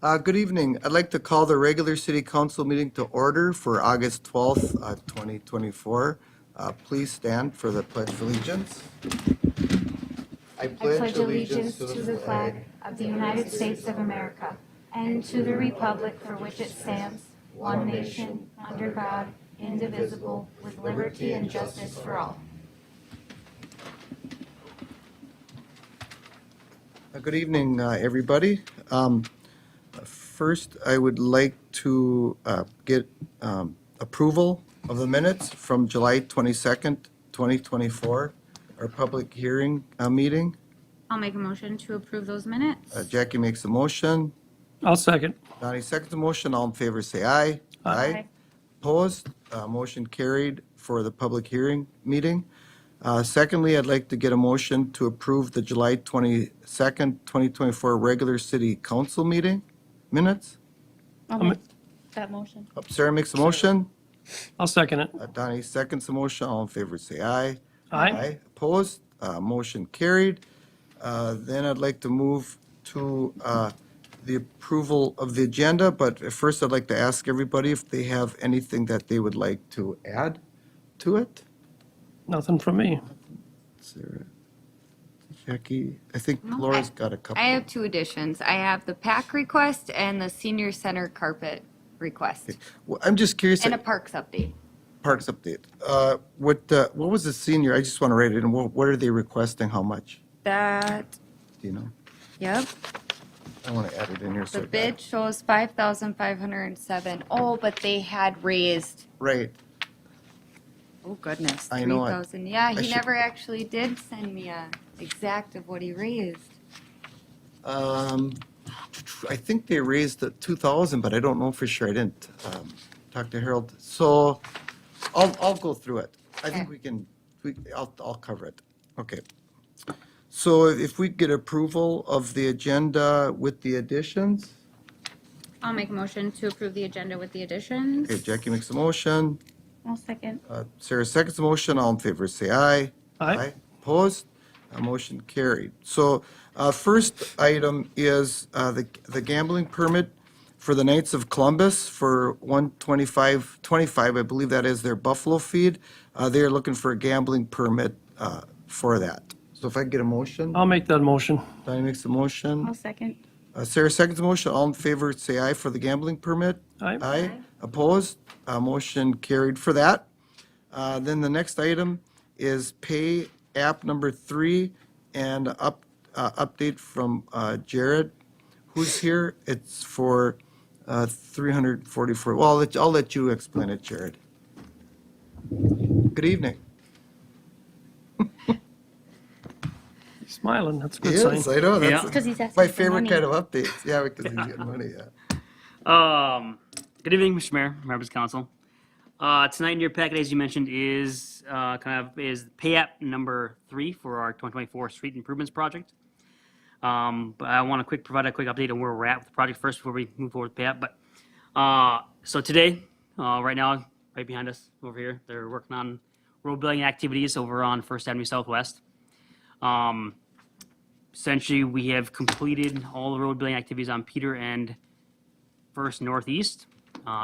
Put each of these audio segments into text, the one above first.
Good evening. I'd like to call the regular city council meeting to order for August 12th, 2024. Please stand for the Pledge of Allegiance. I pledge allegiance to the flag of the United States of America and to the republic for which it stands, one nation, under God, indivisible, with liberty and justice for all. Good evening, everybody. First, I would like to get approval of the minutes from July 22nd, 2024, our public hearing meeting. I'll make a motion to approve those minutes. Jackie makes a motion. I'll second. Donnie seconds the motion. All in favor say aye. Aye. Opposed? Motion carried for the public hearing meeting. Secondly, I'd like to get a motion to approve the July 22nd, 2024 regular city council meeting minutes. I'll make that motion. Sarah makes a motion. I'll second it. Donnie seconds the motion. All in favor say aye. Aye. Opposed? Motion carried. Then I'd like to move to the approval of the agenda, but first I'd like to ask everybody if they have anything that they would like to add to it. Nothing from me. Sarah, Jackie, I think Laura's got a couple. I have two additions. I have the PAC request and the senior center carpet request. Well, I'm just curious. And a parks update. Parks update. What was the senior? I just want to write it in. What are they requesting? How much? That, Do you know? yep, I want to add it in here. So the bid shows 5,507. Oh, but they had raised, Right. oh goodness, I know it. 3,000. Yeah, I he should- never actually did send me a exact of what he raised. I think they raised it 2,000, but I don't know for sure. I didn't talk to Harold. So I'll go through it. I think Okay. we can. I'll cover it. Okay. So if we get approval of the agenda with the additions, I'll make a motion to approve the agenda with the additions. okay, Jackie makes a motion. I'll second. Sarah seconds the motion. All in favor say aye. Aye. Opposed? Motion carried. So first item is the gambling permit for the Knights of Columbus for 125, I believe that is their buffalo feed. They're looking for a gambling permit for that. So if I get a motion, I'll make that motion. Donnie makes a motion. I'll second. Sarah seconds the motion. All in favor say aye for the gambling permit. Aye. Aye. Opposed? Motion carried for that. Then the next item is pay app number 3 and update from Jared, who's here. It's for 344. Well, I'll let you explain it, Jared. Good evening. He's smiling. That's a good Yes, sign. I know. Yeah. That's Because he's asking my for favorite money. kind of updates. Yeah, because he's getting money, yeah. Good evening, Mr. Mayor, members of council. Tonight in your packet, as you mentioned, is pay app number 3 for our 2024 street improvements project. But I want to provide a quick update on where we're at with the project first before we move forward with pay app. But so today, right now, right behind us over here, they're working on road building activities over on First Avenue Southwest. Essentially, we have completed all the road building activities on Peter and First Northeast.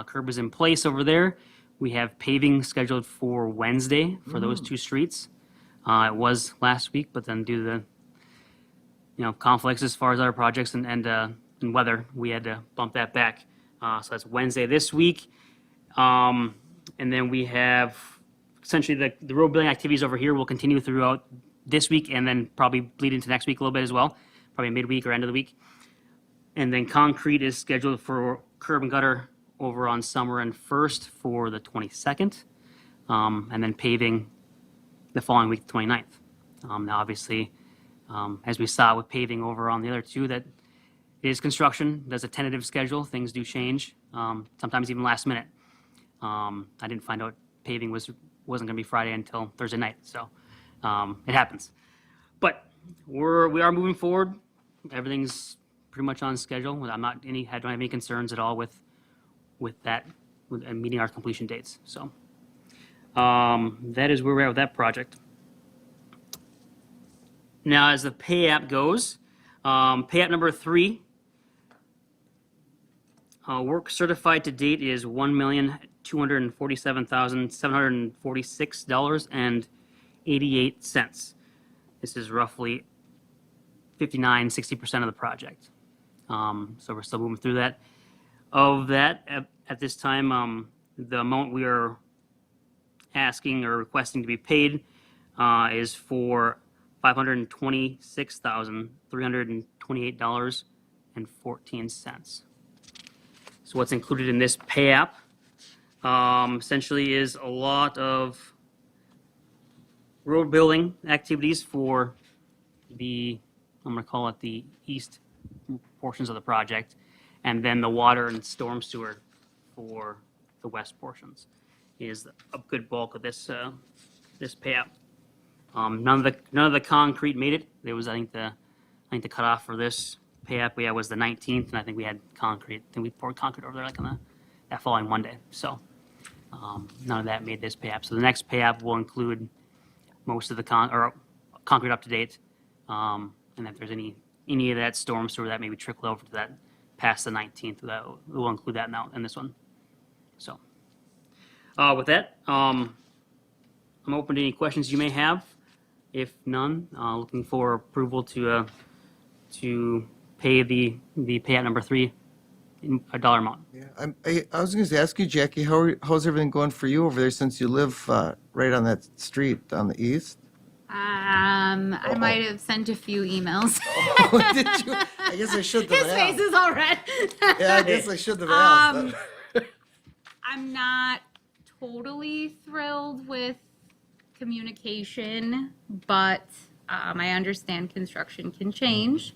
Curb is in place over there. We have paving scheduled for Wednesday for those two streets. It was last week, but then due to the conflicts as far as other projects and weather, we had to bump that back. So that's Wednesday this week. And then we have essentially the road building activities over here will continue throughout this week and then probably bleed into next week a little bit as well, probably midweek or end of the week. And then concrete is scheduled for curb and gutter over on Summer and First for the 22nd, and then paving the following week, the 29th. Now, obviously, as we saw with paving over on the other two, that is construction. There's a tentative schedule. Things do change, sometimes even last minute. I didn't find out paving wasn't going to be Friday until Thursday night, so it happens. But we are moving forward. Everything's pretty much on schedule. I don't have any concerns at all with that and meeting our completion dates. So that is where we're at with that project. Now, as the pay app goes, pay app number 3 Work certified to date is $1,247,746.88. This is roughly 60% of the project. So we're still moving through that. Of that, at this time, the amount we are asking or requesting to be paid is for $526,328.14. So what's included in this pay app essentially is a lot of road building activities for I'm going to call it the east portions of the project, and then the water and storm sewer for the west portions is a good bulk of this pay app. None of the concrete made it. There was I think the cutoff for this pay app we had was the 19th, and I think we had concrete. I think we poured concrete over there like on that following Monday. So none of that made this pay app. So the next pay app will include most of the concrete up to date, and if there's any of that storm sewer that maybe trickle over to that past the 19th, we'll include that now in this one. So with that, I'm open to any questions you may have. If none, looking for approval to pay the payout number 3 in a dollar amount. Yeah, I was going to ask you, Jackie, how's everything going for you over there since you live right on that street on the east? I might have sent a few emails. Oh, did you? I guess I should have His face asked. is all red. Yeah, I guess I should have asked. I'm not totally thrilled with communication, but I understand construction can change.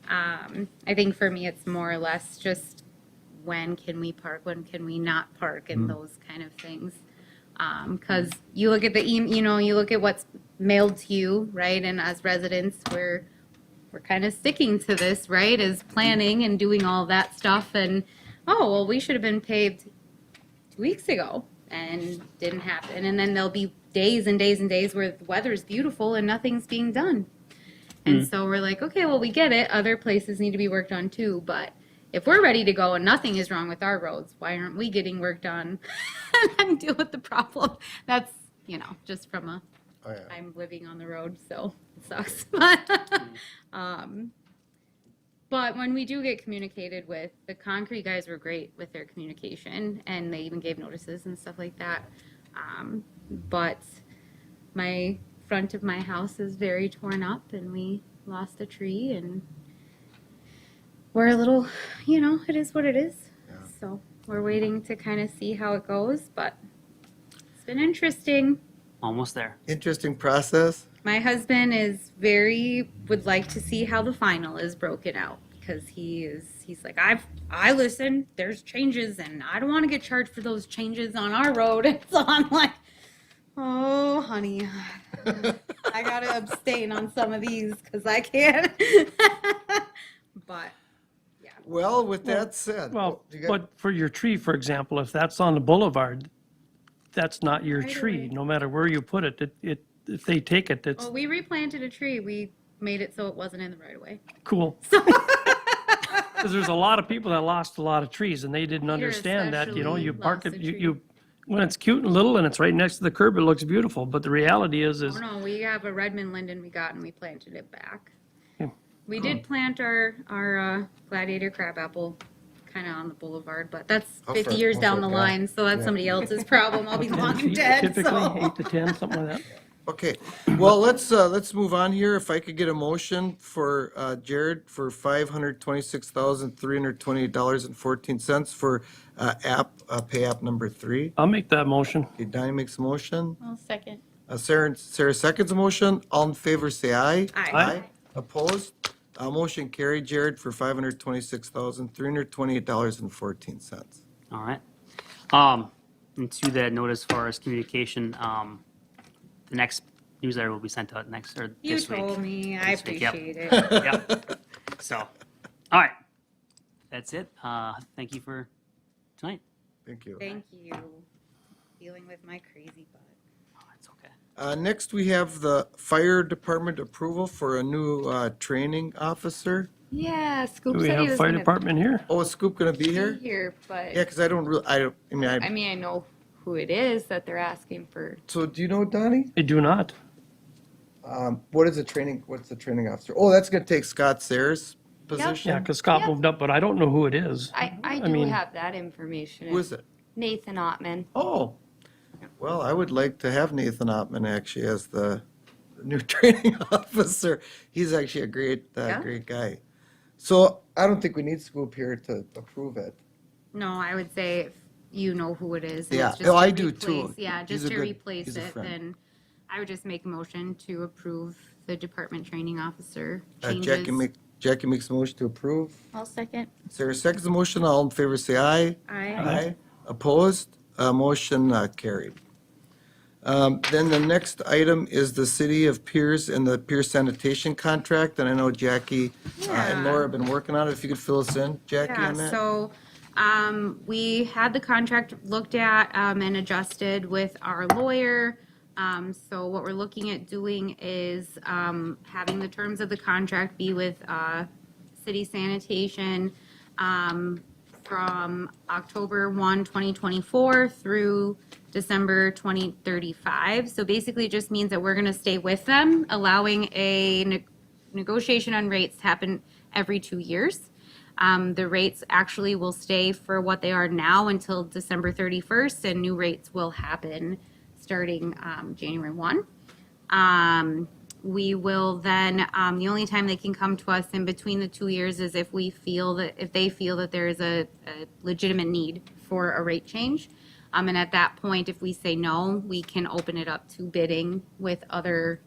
I think for me, it's more or less just when can we park, when can we not park, and those kind of things. Because you look at you look at what's mailed to you, right? And as residents, we're kind of sticking to this, right? As planning and doing all that stuff. And, oh, well, we should have been paved 2 weeks ago, and didn't happen. And then there'll be days and days and days where the weather's beautiful and nothing's being done. And so we're like, okay, well, we get it. Other places need to be worked on too. But if we're ready to go and nothing is wrong with our roads, why aren't we getting work done and then deal with the problem? That's, just from Oh, yeah. I'm living on the road, so it sucks. But when we do get communicated with, the concrete guys were great with their communication, and they even gave notices and stuff like that. But my front of my house is very torn up, and we lost a tree, and we're a little, it is what it is. Yeah. So we're waiting to kind of see how it goes, but it's been interesting. Almost there. Interesting process. My husband would like to see how the final is broken out, because he's like, I listen, there's changes, and I don't want to get charged for those changes on our road. And so I'm like, oh, honey, I got to abstain on some of these because I can't. But, yeah. Well, with that said. Well, you got- but for your tree, for example, if that's on the boulevard, that's not your Right tree, away. no matter where you put it. If they take it, it's Well, we replanted a tree. We made it so it wasn't in the right of way. cool. Because there's a lot of people that lost a lot of trees, and they didn't understand that, especially you park lost it, a you, when it's cute and little and it's right next to the curb, it looks beautiful, but the reality is, Oh no, we have a Redmond linden we got and we planted it back. Yeah. We did plant our gladiator crabapple kind of on the boulevard, but that's How 50 far- years how down far the back? line, so that's Yeah. somebody else's problem. I'll be 10 long feet dead. typically, So 8 to 10, something like that. Okay, well, let's move on here. If I could get a motion for Jared for $526,328.14 for pay app number 3. I'll make that motion. Okay, Donnie makes a motion. I'll second. Sarah seconds a motion. All in favor, say aye. Aye. Opposed? Motion carried, Jared, for $526,328.14. All right. And to that note, as far as communication, the next newsletter will be sent out this You week. told me. I This week, yep. appreciate it. Yep. So, all right. That's it. Thank you for tonight. Thank you. Thank you. Dealing with my crazy butt. Oh, it's okay. Next, we have the fire department approval for a new training officer. Yeah, Scoop Do we said he have was fire gonna department here? Oh, is Scoop gonna be be here? here, but Yeah, because I don't really, I mean, I mean, I know who it is that they're asking for. so do you know Donnie? I do not. What's the training officer? Oh, that's gonna take Scott Sayers' position? Yeah, because Scott Yeah. moved up, but I don't know who it is. I I do mean- have that information. Who is it? Nathan Ottman. Oh, well, I would like to have Nathan Ottman actually as the new training officer. He's actually a great, Yeah. great guy. So I don't think we need Scoop here to approve it. No, I would say if you know who it is. and Yeah. it's just Oh, to I do too. replace- Yeah, He's just a to good- replace he's a it, friend. then I would just make a motion to approve the department training officer Jackie changes. makes a motion to approve. I'll second. Sarah seconds the motion. All in favor, say aye. Aye. Opposed? Motion carried. Then the next item is the City of Pierz and the Pierz sanitation contract. And I know Jackie and Laura have been working on it. If you could fill us in, Jackie, Yeah, on that? so, we had the contract looked at, and adjusted with our lawyer. So what we're looking at doing is, having the terms of the contract be with, city sanitation, from October 1, 2024 through December 2035. So basically it just means that we're gonna stay with them, allowing a negotiation on rates to happen every 2 years. The rates actually will stay for what they are now until December 31st, and new rates will happen starting January 1. We will then, the only time they can come to us in between the 2 years is if they feel that there is a legitimate need for a rate change. And at that point, if we say no, we can open it up to bidding with other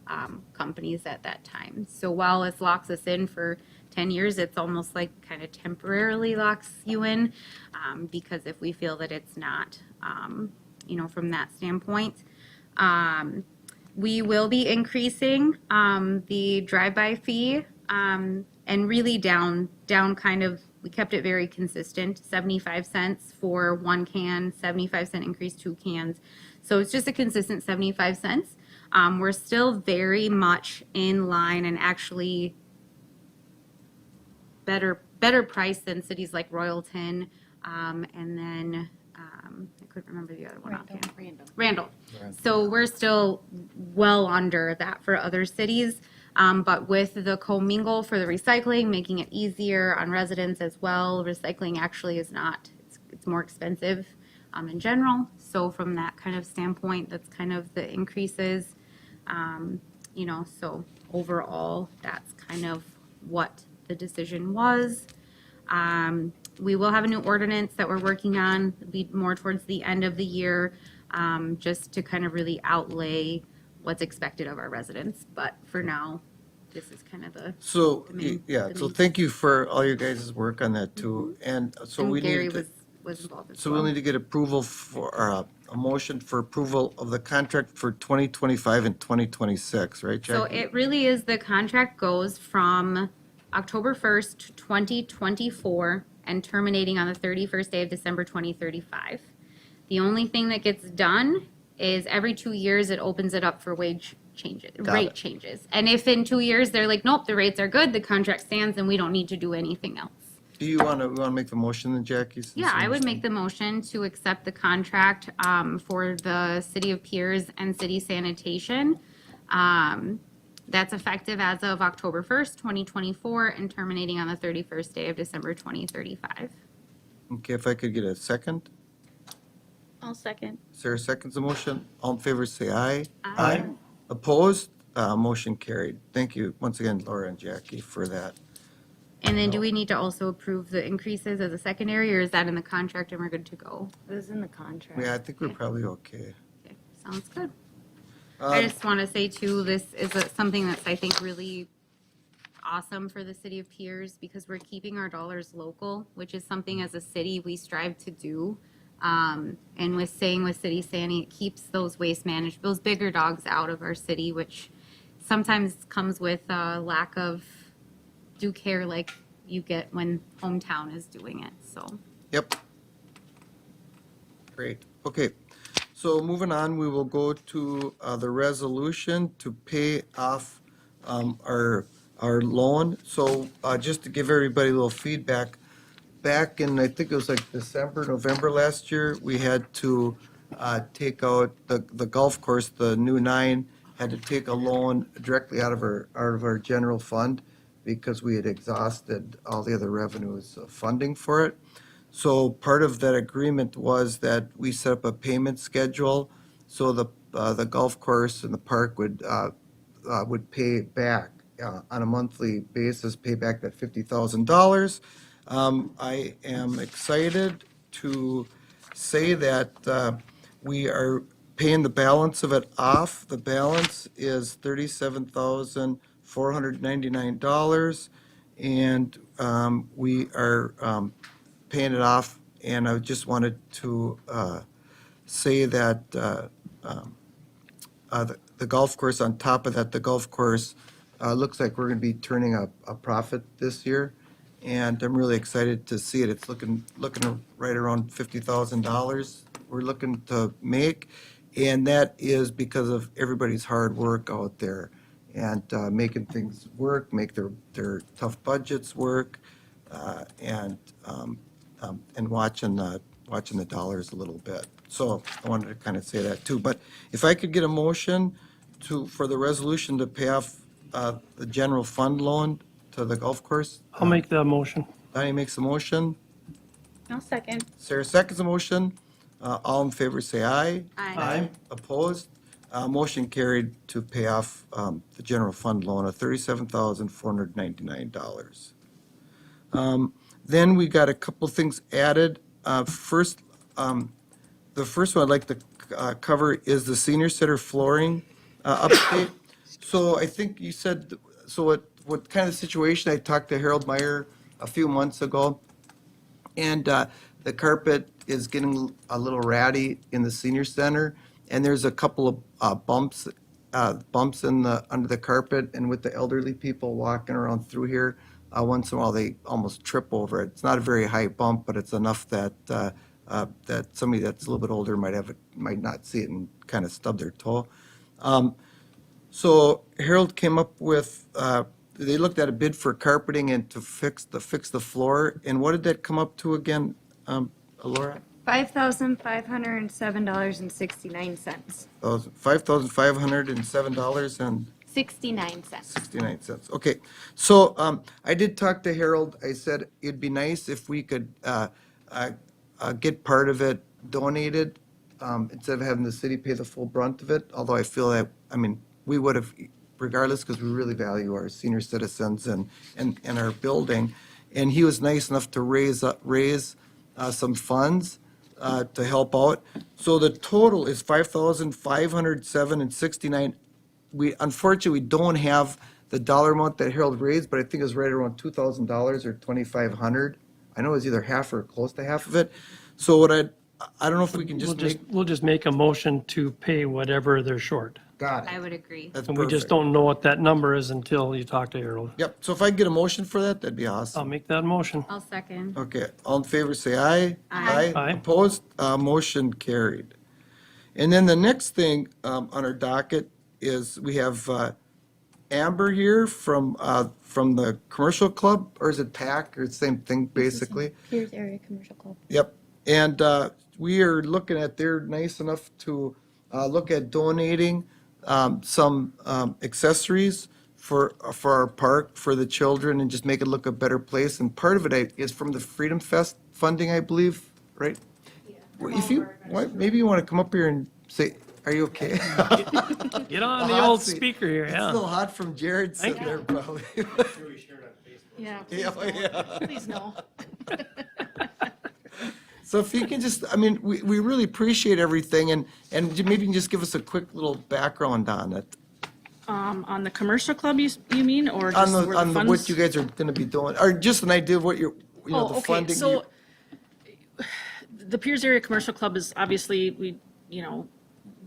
companies at that time. So while it locks us in for 10 years, it's almost like kind of temporarily locks you in, because if we feel that it's not, from that standpoint. We will be increasing the drive-by fee, and really down kind of, we kept it very consistent, 75 cents for 1 can, 75-cent increase 2 cans. So it's just a consistent 75 cents. We're still very much in line and actually better price than cities like Royalton, and then I couldn't remember the other one offhand. Randall. So we're still well under that for other cities. But with the commingle for the recycling, making it easier on residents as well, recycling actually is not, it's more expensive in general. So from that kind of standpoint, that's kind of the increases. So overall, that's kind of what the decision was. We will have a new ordinance that we're working on, it'll be more towards the end of the year, just to kind of really outlay what's expected of our residents. But for now, this is kind of the. So, the main- yeah, the so main- thank you for all your guys' work on that too. And so And we Gary need to, was involved as so well. we'll need to get approval for, a motion for approval of the contract for 2025 and 2026, right, Jackie? So it really is, the contract goes from October 1st, 2024, and terminating on the 31st day of December 2035. The only thing that gets done is every 2 years, it opens it up for rate it. changes. And if in 2 years, they're like, nope, the rates are good, the contract stands, and we don't need to do anything else. Do you want to make the motion then, Jackie? since Yeah, you I would understand? make the motion to accept the contract for the City of Pierz and City Sanitation. That's effective as of October 1st, 2024, and terminating on the 31st day of December 2035. Okay, if I could get a second? I'll second. Sarah seconds the motion. All in favor, say aye. Aye. Opposed? Motion carried. Thank you once again, Laura and Jackie, for that. And then do we need to also approve the increases as a secondary, or is that in the contract and we're good to go? It was in the contract. Yeah, I think we're probably okay. Okay, sounds good. I Um, just want to say too, this is something that's, I think, really awesome for the city of Pierz, because we're keeping our dollars local, which is something as a city we strive to do. And with City Sani, it keeps those those bigger dogs out of our city, which sometimes comes with a lack of due care like you get when hometown is doing it, so. Yep. Great. Okay. So moving on, we will go to the resolution to pay off our our loan. So just to give everybody a little feedback, back in, I think it was like December, November last year, we had to take out the golf course, the new 9, had to take a loan directly out of our general fund because we had exhausted all the other revenues funding for it. So part of that agreement was that we set up a payment schedule, so the golf course and the park would pay back on a monthly basis, pay back that $50,000. I am excited to say that we are paying the balance of it off. The balance is $37,499, and we are paying it off. And I just wanted to say that the golf course, on top of that, the golf course looks like we're going to be turning a profit this year. And I'm really excited to see it. It's looking right around $50,000 we're looking to make. And that is because of everybody's hard work out there and making things work, make their tough budgets work, and watching the dollars a little bit. So I wanted to kind of say that too. But if I could get a motion for the resolution to pay off the general fund loan to the golf course. I'll make that motion. Donnie makes a motion. I'll second. Sarah seconds the motion. All in favor say aye. Aye. Opposed? Motion carried to pay off the general fund loan of $37,499. Then we got a couple things added. First, the first one I'd like to cover is the senior center flooring update. So I think you said, so what kind of situation, I talked to Harold Meyer a few months ago, and the carpet is getting a little ratty in the senior center, and there's a couple of bumps under the carpet, and with the elderly people walking around through here, once in a while they almost trip over it. It's not a very high bump, but it's enough that that somebody that's a little bit older might not see it and kind of stub their toe. So Harold came up with, they looked at a bid for carpeting and to fix the floor. And what did that come up to again, Laura? $5,507.69. $5,507 69 cents. 69 cents. Okay, so I did talk to Harold. I said it'd be nice if we could get part of it donated instead of having the city pay the full brunt of it. Although I feel that, I mean, we would have regardless because we really value our senior citizens and our building. And he was nice enough to raise some funds to help out. So the total is $5,507.69. Unfortunately, we don't have the dollar amount that Harold raised, but I think it was right around $2,000 or $2,500. I know it was either half or close to half of it. So what I don't know if we can We'll just make a motion to pay whatever they're short. got I it. would agree. That's And we just perfect. don't know what that number is until you talk to Harold. Yep, so if I can get a motion for that, that'd be I'll awesome. make that motion. I'll second. Okay, all in favor, say aye. Aye. Aye. Opposed? Motion carried. And then the next thing on our docket is we have Amber here from the commercial club, or is it PAC, or the same thing, basically? Pierz Area Commercial Club. Yep, and we are looking at, they're nice enough to look at donating some accessories for our park, for the children, and just make it look a better place. And part of it is from the Freedom Fest funding, I believe, right? Well, if you, maybe you want to come up here and say, are you okay? Get on the Hot old seat. speaker here, It's a yeah. little hot from Jared Thank sitting there, probably. Yeah, Yeah, yeah. please no. So if you can just, I mean, we really appreciate everything, and maybe you can just give us a quick little background on it. On the commercial club, you mean, or On just the, where on the the, what funds? you guys are gonna be doing, or just an idea of what you're, the Oh, okay, funding. so the Pierz Area Commercial Club is obviously,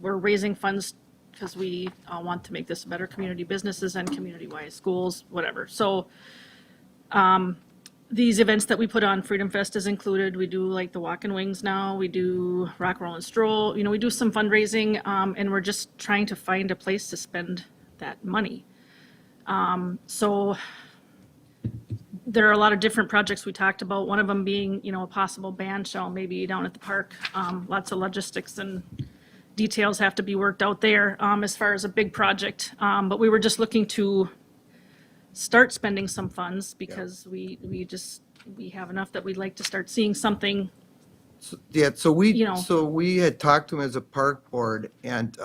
we're raising funds because we want to make this a better community, businesses and community-wise, schools, whatever. So these events that we put on, Freedom Fest is included. We do like the Walk and Wings now. We do Rock, Roll, and Stroll. We do some fundraising, and we're just trying to find a place to spend that money. So there are a lot of different projects we talked about, one of them being, you know, a possible band shell maybe down at the park. Lots of logistics and details have to be worked out there as far as a big project. But we were just looking to start spending some funds because we have enough that we'd like to start seeing something. Yeah, You know. so we had talked to them as a park board, and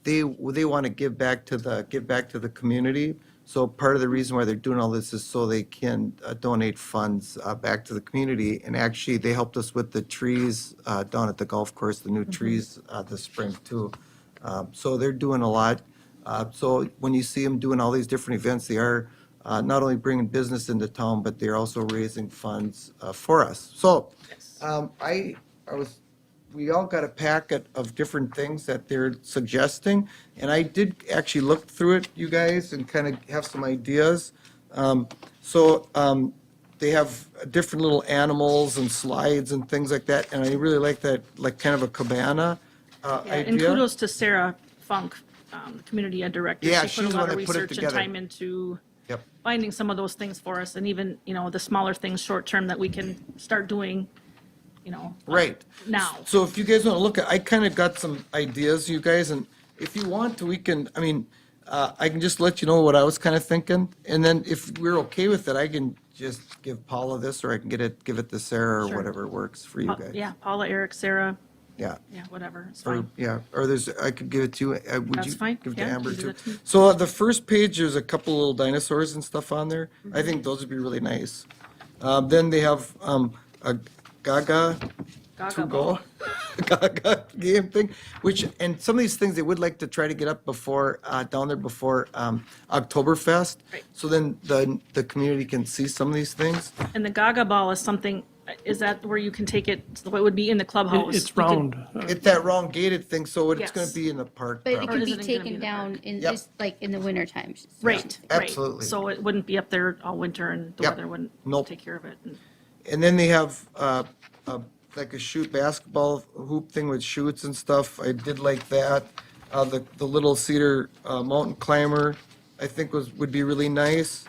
they want to give back to the community. So part of the reason why they're doing all this is so they can donate funds back to the community. And actually, they helped us with the trees down at the golf course, the new trees this spring too. So they're doing a lot. So when you see them doing all these different events, they are not only bringing business into town, but they're also raising funds for us. So we all got a packet of different things that they're suggesting, and I did actually look through it, you guys, and kind of have some ideas. They have different little animals and slides and things like that, and I really like that, like kind of a cabana idea. And kudos to Sarah Funk, the community ed director. Yeah, She she's put the a one lot of that put it research and together. time into Yep. finding some of those things for us, and even, you know, the smaller things short-term that we can start doing, you know. Right. Now. So if you guys want to look at, I kind of got some ideas, you guys, and if you want to, we can, I mean, I can just let you know what I was kind of thinking. And then if we're okay with it, I can just give Paula this, or I can give it to Sarah, or Sure. whatever works for you guys. Yeah, Paula, Eric, Sarah, Yeah. yeah, whatever, it's Or, fine. yeah, or I could give it to you. Would That's you fine. give it to Yeah, Amber you do too? that too. So the first page, there's a couple little dinosaurs and stuff on there. Mm-hmm. I think those would be really nice. Then they have a Gaga Gaga to ball. go Gaga game thing, which, and some of these things they would like to try to get up before down there before Oktoberfest. Right. So then the community can see some of these things. And the Gaga ball is something, is that where you can take it, so it would be in the clubhouse? It's You could- round. It's that round gated thing, so it's going Yes. to be in the park. But it probably. could is be it gonna be in taken the down park? in Yep. just like in the winter times. Right, right. Absolutely. So it wouldn't be up there all winter and the Yep. weather wouldn't Nope. take care of it. And- And then they have like a shoot basketball hoop thing with shoots and stuff. I did like that. The little cedar mountain climber, I think would be really nice.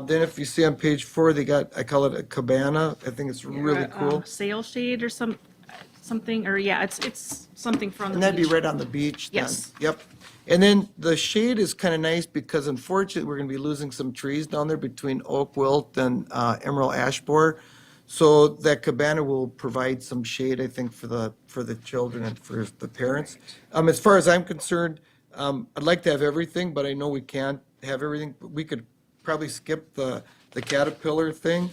Then if you see on page 4, they got, I call it a cabana. I think it's really cool. Sail shade or something, or yeah, it's something from the And that'd be beach. right on the beach then. Yes. Yep. And then the shade is kind of nice because unfortunately, we're going to be losing some trees down there between oak wilt and emerald ash borer. So that cabana will provide some shade, I think, for the children and for the parents. As far as I'm concerned, I'd like to have everything, but I know we can't have everything. We could probably skip the caterpillar thing,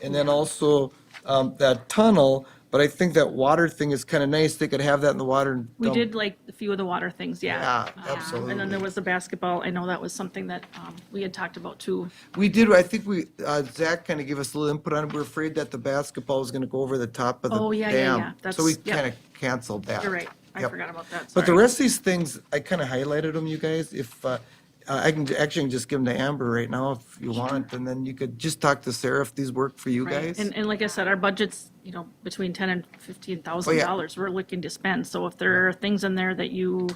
and then also that tunnel. But I think that water thing is kind of nice. They could have that in the water. And We dump- did like a few of the water things, yeah. Yeah, absolutely. And then there was the basketball, I know that was something that we had talked about too. We did, I think Zach kind of gave us a little input on it. We're afraid that the basketball was going to go over the top of the dam. Oh, yeah, yeah, yeah. So we That's- yep. kind of canceled that. You're right, I Yep. forgot about that, But the sorry. rest of these things, I kind of highlighted them, you guys. If, I can actually just give them to Amber right now if you want, and then you could just talk to Sarah if these work for you Right. guys. And like I said, our budget's, you know, between $10,000 and $15,000 we're looking to spend. So if there are things in there that you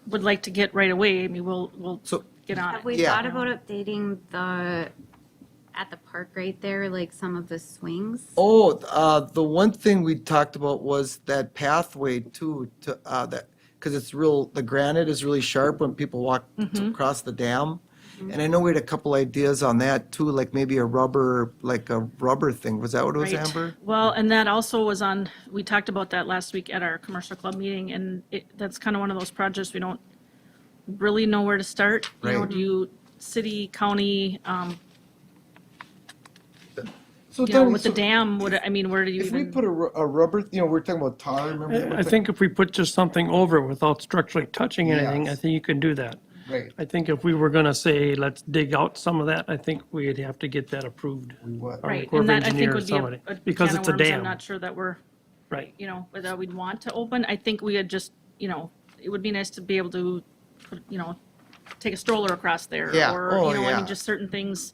would like to get right away, I mean, we'll So- get on Have it. we Yeah. thought about updating at the park right there, like some of the swings? Oh, the one thing we talked about was that pathway too, to, because the granite is really sharp when people walk across the dam. And I know we had a couple ideas on that too, like maybe a rubber thing. Was that what it was, Right. Amber? Well, and that also was on, we talked about that last week at our commercial club meeting, and that's kind of one of those projects we don't really know where to start. You know, Right. do you, city, county, So you know, then- with the so dam, I mean, where do you If we even? put a rubber, we're talking about tar, remember? I think if we put just something over it without structurally touching anything, I Yes. think you can do that. Right. I think if we were gonna say, let's dig out some of that, I think we'd have to get that approved. What? Or Right, Corps and of that I think Engineers, would be somebody, a because can of it's a worms I'm dam. not sure that we're, Right. you know, that we'd want to open. I think we had just, you know, it would be nice to be able to, you know, take a stroller across there. Yeah. Or, Oh, you know, I yeah. mean, just certain things.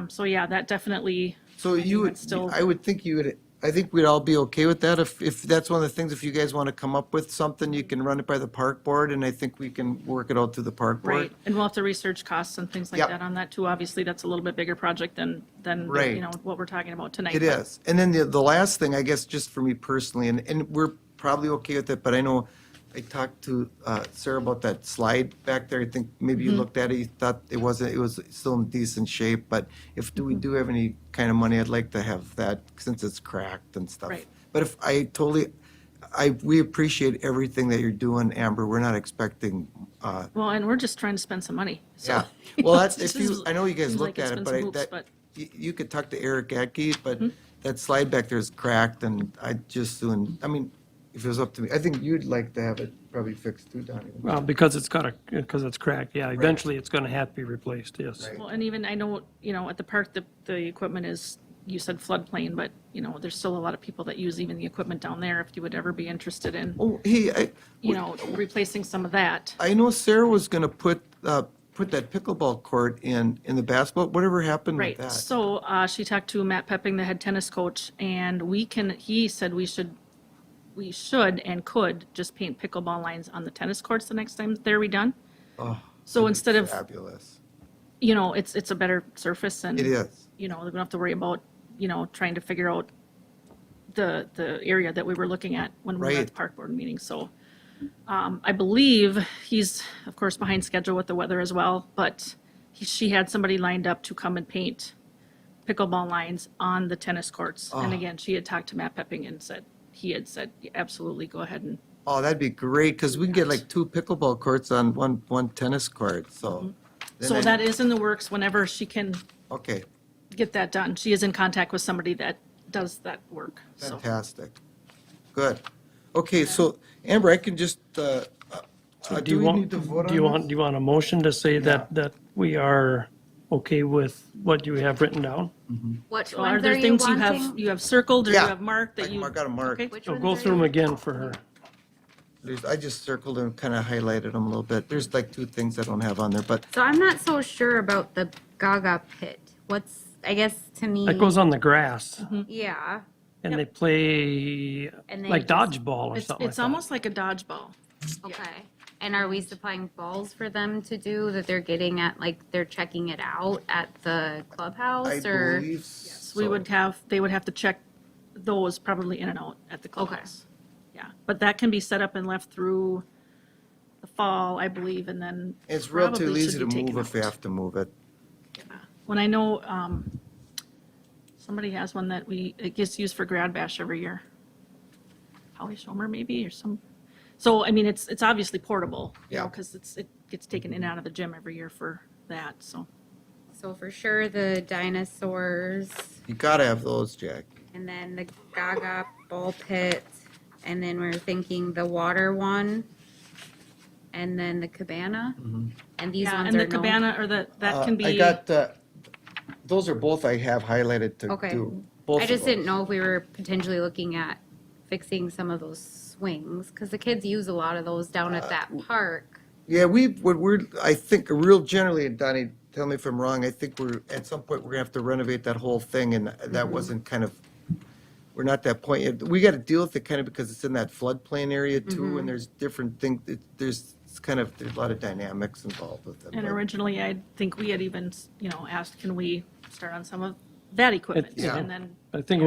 So yeah, that definitely, So think you would, that's still- I would think you would I think we'd all be okay with that. If that's one of the things, if you guys want to come up with something, you can run it by the park board, and I think we can work it out through the park board. Right, and we'll have to research costs and things like Yep. that on that too. Obviously, that's a little bit bigger project than, Right. you know, what we're talking about tonight. It but- is. And then the last thing, I guess, just for me personally, and we're probably okay with it, but I know I talked to Sarah about that slide back there. I think maybe you looked at it, you thought it was still in decent shape, but if we do have any kind of money, I'd like to have that since it's cracked and stuff. Right. But we appreciate everything that you're doing, Amber. We're not expecting, Well, and we're just trying to spend some money, so. yeah. you Well, know, that's, this if you, is- I know you guys seems looked like at it's it, been some but hoops, that, you could talk to Eric Adke, but Mm-hmm. that slide back there is cracked, and I just soon, I mean, if it was up to me, I think you'd like to have it probably fixed too, Donnie. Well, because it's cracked, yeah, eventually it's gonna have to be replaced, yes. Right. Well, and even, I know, you know, at the park, the equipment is, you said floodplain, but, you know, there's still a lot of people that use even the equipment down there, if you would ever be interested in, Oh, hey, you know, replacing some of that. I know Sarah was gonna put that pickleball court in the basketball, whatever happened with Right, that? so she talked to Matt Pepping, the head tennis coach, and he said we should and could just paint pickleball lines on the tennis courts the next time they're redone. Oh, So instead of, fabulous. you know, it's a better surface and. It is. You know, we don't have to worry about, you know, trying to figure out the area that we were looking at when we were at Right. the park board meeting, so. I believe he's, of course, behind schedule with the weather as well, but she had somebody lined up to come and paint pickleball lines on the tennis courts. And Oh. again, she had talked to Matt Pepping and he had said, absolutely, go ahead and, Oh, that'd be great, because we can get like 2 pickleball courts on one tennis court, so. then so I- that is in the works whenever she can Okay, get that done. She is in contact with somebody that does that work, so. fantastic. Good. Okay, so Amber, I can just, do we need to vote on this? Do you want a motion to say that we are okay with what you have written down? Which So are ones there are you things wanting? you have circled or you Yeah. have marked that I you? got a mark. Okay. Which So ones go are through you- them again for her. I just circled and kind of highlighted them a little bit. There's like 2 things I don't have on there, but So I'm not so sure about the Gaga pit. I guess to me. That goes on the grass, Yeah. and they play And they like just- dodgeball or It's, something like it's that. almost like a dodgeball. Okay. And are we supplying balls for them to do that they're getting at, like, they're checking it out at the I clubhouse or? believe So we so. would they would have to check those probably in and out at the clubhouse. Yeah, but that can be set up and left through the fall, I believe, and then. It's probably relatively should easy be to taken move if you out. have to move it. When I know, somebody has one that it gets used for Grad Bash every year. Holly Schomer maybe, or so, I mean, it's obviously portable, you know, Yeah. because it gets taken in and out of the gym every year for that, so. So for sure, the dinosaurs, You gotta have those, Jack. and then the Gaga ball pit, and then we're thinking the water one, and then the cabana. And these Yeah, ones and are the no. cabana, or that can be. I got, those are both I have highlighted to Okay. do. Both I of just didn't those. know if we were potentially looking at fixing some of those swings, because the kids use a lot of those down at that park. Yeah, I think real generally, and Donnie, tell me if I'm wrong, I think at some point, we're gonna have to renovate that whole thing, and that wasn't kind of, we're not that point yet. We gotta deal with it kind of because it's in that floodplain area too, and there's different things, there's a lot of dynamics involved with it. And but- originally, I think we had even, you know, asked, can we start on some of that equipment? Yeah. And then, I think it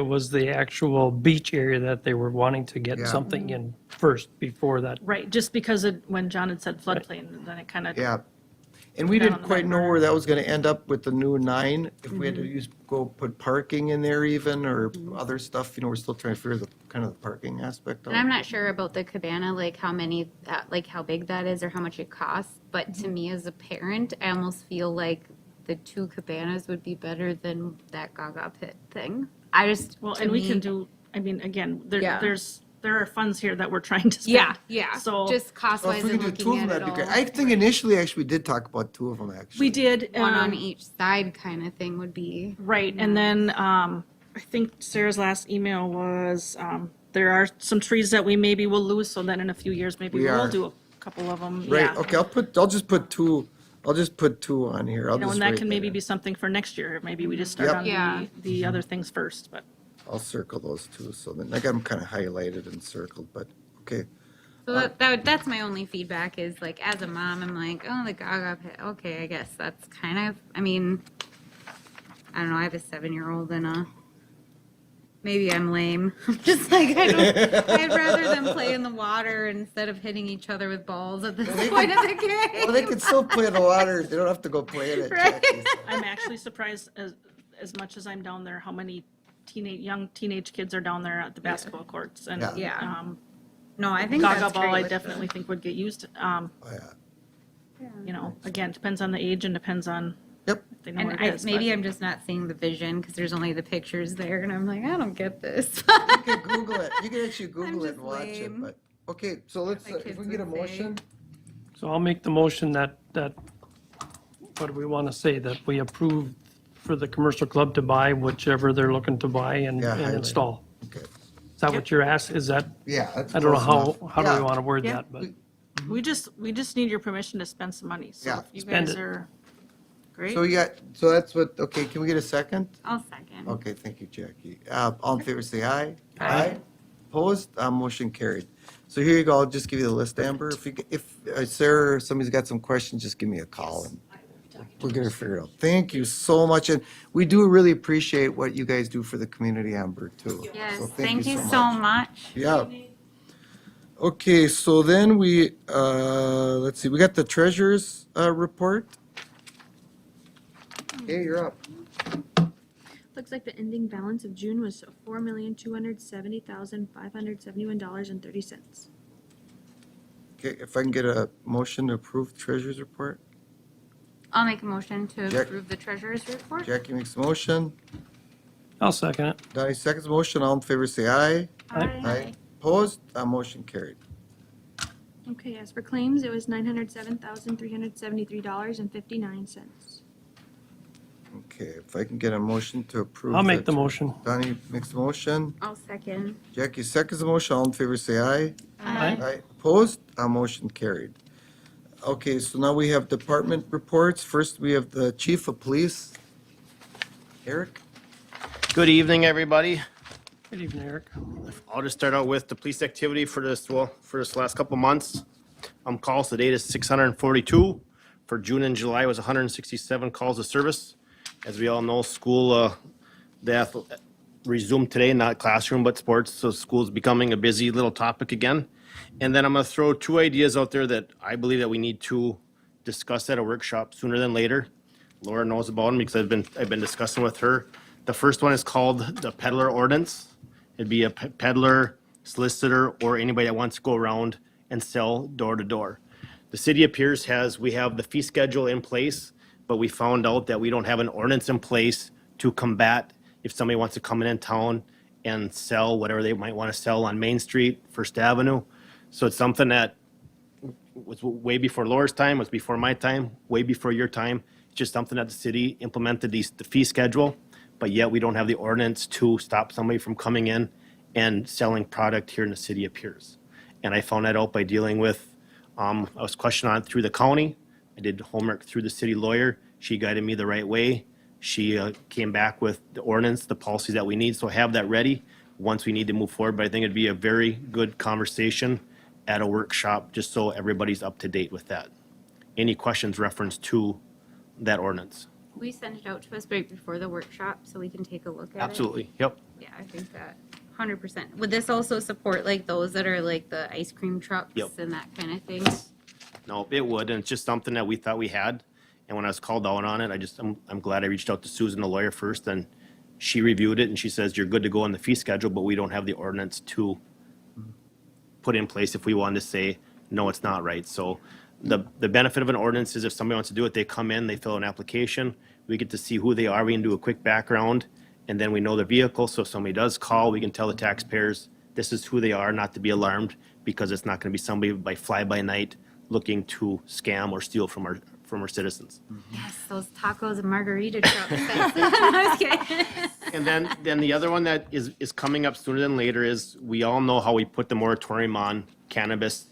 was the actual beach area that they were wanting to get Yeah. something in first before that. right, just because when John had said floodplain, then it kind of. Yeah. And we Down didn't on the quite back know burner. where that was gonna end up with the new 9, if we had to go put parking in there even, or other stuff, we're still trying to figure the, kind of the parking aspect out. And I'm not sure about the cabana, like how many, like how big that is or how much it costs, but to me as a parent, I almost feel like the 2 cabanas would be better than that Gaga pit thing. Well, to and we me- can do, I mean, again, Yeah. there are funds here that we're trying to spend. Yeah, yeah, So. just cost Well, wise if we and can do 2 looking of them, at it that'd be all. great. I think initially, actually, we did talk about 2 of them, actually. We did. One on um, each side kind of thing would be. Right, and then, I think Sarah's last email was, there are some trees that we maybe will lose, so then in a few years, maybe We we'll are. do a couple of them. Right, Yeah. okay, I'll just put 2 on here. I'll You know, just and that write can maybe in. be something for next year. Maybe we just start Yep. on Yeah. the other things first, but. I'll circle those two, so then, I got them kind of highlighted and circled, but, okay. So that's my only feedback is like, as a mom, I'm like, oh, the Gaga pit, okay, I guess that's kind of, I mean, I don't know, I have a 7-year-old and maybe I'm lame. I'm just like, I'd rather them play in the water instead of hitting each other with balls at this point of the game. Well, they can still play in the water, they don't have to go play in it, Right. Jackie. I'm actually surprised as much as I'm down there, how many young teenage kids are down there at the basketball courts. And, Yeah. Yeah. No, I think Gaga that's ball, great I with definitely think would get used. Oh, yeah. You know, again, depends on the age and depends on Yep, if they know And what it is. maybe but- I'm just not seeing the vision because there's only the pictures there, and I'm like, I don't get this. you can Google it, you can actually Google it just and watch it, lame. but, okay, so let's, My if kids we can get a would say. motion, So I'll make the motion that, what do we want to say, that we approve for the commercial club to buy whichever they're looking to buy and Yeah, and highlight. install. okay, Is that what you're asking? Is that, yeah, that's I don't know close enough. how do Yeah. we want to word Yeah. that, but We just need your permission to spend some money. So Yeah. if you Spend guys it. are great. So you got, so that's what, okay, can we get a second? I'll second. Okay, thank you, Jackie. All in favor, say aye. Aye. Opposed? Motion carried. So here you go, I'll just give you the list, Amber. If Sarah, or somebody's got some questions, just give me a call and we're gonna figure it out. Thank you so much, and we do really appreciate what you guys do for the community, Amber, too. Yes, So thank you so much. Yeah. Okay, so then we, let's see, we got the treasurer's report. Okay, you're up. Looks like the ending balance of June was $4,270,571.30. Okay, if I can get a motion to approve treasurer's report. I'll make a motion to Jack- approve the treasurer's report. Jackie makes a motion. I'll second it. Donnie seconds the motion. All in favor, say aye. Aye. Opposed? Motion carried. Okay, as for claims, it was $907,373.59. Okay, if I can get a motion to approve. I'll make the motion. Donnie makes the motion. I'll second. Jackie seconds the motion. All in favor, say aye. Aye. Opposed? Motion carried. Okay, so now we have department reports. First, we have the chief of police. Eric? Good evening, everybody. Good evening, Eric. I'll just start out with the police activity for this last couple months. Calls to date is 642. For June and July was 167 calls of service. As we all know, school, resumed today, not classroom, but sports, so school's becoming a busy little topic again. And then I'm gonna throw two ideas out there that I believe that we need to discuss at a workshop sooner than later. Laura knows about them because I've been discussing with her. The first one is called the peddler ordinance. It'd be a peddler, solicitor, or anybody that wants to go around and sell door to door. The city of Pierz we have the fee schedule in place, but we found out that we don't have an ordinance in place to combat if somebody wants to come in town and sell whatever they might want to sell on Main Street, First Avenue. So it's something that was way before Laura's time, was before my time, way before your time. It's just something that the city implemented the fee schedule, but yet we don't have the ordinance to stop somebody from coming in and selling product here in the city of Pierz. And I found that out by dealing with, I was questioned on it through the county. I did homework through the city lawyer. She guided me the right way. She came back with the ordinance, the policies that we need, so I have that ready once we need to move forward. But I think it'd be a very good conversation at a workshop, just so everybody's up to date with that. Any questions reference to that ordinance? We send it out to us right before the workshop so we can take a look at it. Absolutely, yep. Yeah, I think that 100%. Would this also support like those that are like the ice cream trucks Yep. and that kind of thing? No, it would, and it's just something that we thought we had. And when I was called out on it, I'm glad I reached out to Susan, the lawyer, first, and she reviewed it, and she says, you're good to go on the fee schedule, but we don't have the ordinance to put in place if we wanted to say, no, it's not right. So the benefit of an ordinance is if somebody wants to do it, they come in, they fill an application, we get to see who they are, we can do a quick background, and then we know the vehicle, so if somebody does call, we can tell the taxpayers, this is who they are, not to be alarmed, because it's not gonna be somebody by fly-by-night looking to scam or steal from our citizens. Yes, those tacos and margarita trucks. I was kidding. And then the other one that is coming up sooner than later is, we all know how we put the moratorium on cannabis